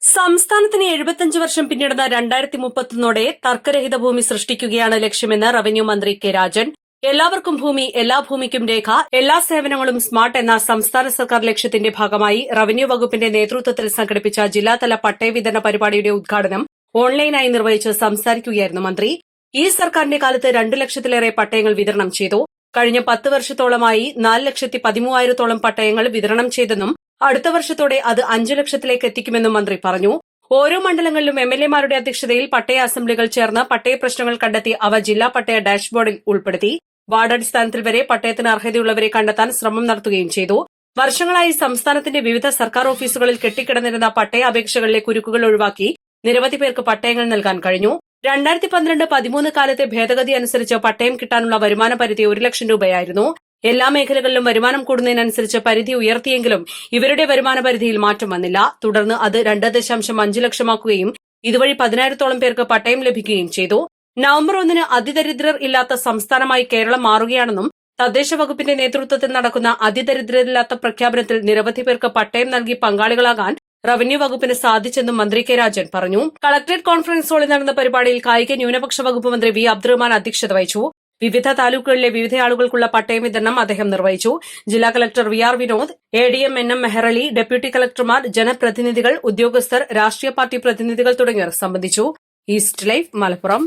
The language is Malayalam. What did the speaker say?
സംസ്ഥാനത്തിന് 75 വർഷം പിന്നിടുന്ന 2031 തർക്കരഹിത ഭൂമി സൃഷ്ടിക്കുകയാണ് ലക്ഷ്യമെന്ന് റവന്യൂ മന്ത്രി കെ രാജൻ. എല്ലാവർക്കും ഭൂമി, എല്ലാ ഭൂമിക്കും രേഖ, എല്ലാ സേവനങ്ങളും സ്മാർട്ട് എന്ന സംസ്ഥാന സർക്കാർ ലക്ഷ്യത്തിന്റെ ഭാഗമായി റവന്യൂ വകുപ്പിന്റെ നേതൃത്വത്തിൽ സംഘടിപ്പിച്ച ജില്ലാതല പട്ടയ വിതരണ പരിപാടിയുടെ ഉദ്ഘാടനം ഓൺലൈനായി നിർവഹിച്ച് സംസാരിക്കുകയായിരുന്നു മന്ത്രി. ഈ സർക്കാരിന്റെ കാലത്ത് 2 ലക്ഷത്തിലേറെ പട്ടയങ്ങൾ വിതരണം ചെയ്തു. കഴിഞ്ഞ 10 വർഷത്തോളമായി 4,13,000 പട്ടയങ്ങൾ വിതരണം ചെയ്തെന്നും അടുത്ത വർഷത്തോടെ അത് 5 ലക്ഷത്തിലേക്ക് എത്തിക്കുമെന്നും മന്ത്രി പറഞ്ഞു. ഓരോ മണ്ഡലങ്ങളിലും എംഎൽഎമാരുടെ അധ്യക്ഷതയിൽ പട്ടയ അസംബ്ലികൾ ചേർന്ന് പട്ടയ പ്രശ്നങ്ങൾ കണ്ടെത്തി അവ ജില്ലാ പട്ടയ ഡാഷ്ബോർഡിൽ ഉൾപ്പെടുത്തി. വാർഡടിസ്ഥാനത്തിൽ വരെ പട്ടയത്തിന് അർഹതയുള്ളവരെ കണ്ടെത്താൻ ശ്രമം നടത്തുകയും ചെയ്തു. വർഷങ്ങളായി സംസ്ഥാനത്തിന്റെ വിവിധ സർക്കാർ ഓഫീസുകളിൽ കെട്ടിക്കിടന്നിരുന്ന പട്ടയ അപേക്ഷകളിലെ കുരുക്കുകൾ ഒഴിവാക്കി നിരവധി പേർക്ക് പട്ടയങ്ങൾ നൽകാൻ കഴിഞ്ഞു. 2012-13 കാലത്തെ ഭേദഗതി അനുസരിച്ച് പട്ടയം കിട്ടാനുള്ള വരുമാന പരിധി 1 ലക്ഷം രൂപയായിരുന്നു. എല്ലാ മേഖലകളിലും വരുമാനം കൂടുന്നതിനനുസരിച്ച് പരിധി ഉയർത്തിയെങ്കിലും ഇവരുടെ വരുമാന പരിധിയിൽ മാറ്റം വന്നില്ല. തുടർന്ന് അത് 2.5 ലക്ഷമാക്കുകയും ഇതുവഴി 10,000-ഓളം പേർക്ക് പട്ടയം ലഭിക്കുകയും ചെയ്തു. നവംബർ 1 അതിദരിദ്രർ ഇല്ലാത്ത സംസ്ഥാനമായി കേരളം മാറുകയാണെന്നും തദ്ദേശ വകുപ്പിന്റെ നേതൃത്വത്തിൽ നടക്കുന്ന അതിദരിദ്രരില്ലാത്ത പ്രഖ്യാപനത്തിൽ നിരവധി പേർക്ക് പട്ടയം നൽകി പങ്കാളികളാകാൻ റവന്യൂ വകുപ്പിന് സാധിച്ചെന്നും മന്ത്രി കെ രാജൻ പറഞ്ഞു. കളക്ടറേറ്റ് കോൺഫറൻസ് ഹാളിൽ നടന്ന പരിപാടിയിൽ കായിക ന്യൂനപക്ഷ വകുപ്പ് മന്ത്രി വി അബ്ദുറഹ്മാൻ അധ്യക്ഷത വഹിച്ചു. വിവിധ താലൂക്കുകളിലെ വിവിധ ആളുകൾക്കുള്ള പട്ടയം വിതരണം അദ്ദേഹം നിർവഹിച്ചു. ജില്ലാ collector V R Vinod, ADM N M. Meharali, deputy കളക്ടർമാർ, ജനപ്രതിനിധികൾ, ഉദ്യോഗസ്ഥർ, രാഷ്ട്രീയ പാർട്ടി പ്രതിനിധികൾ തുടങ്ങിയവർ സംബന്ധിച്ചു. East life, Malappuram.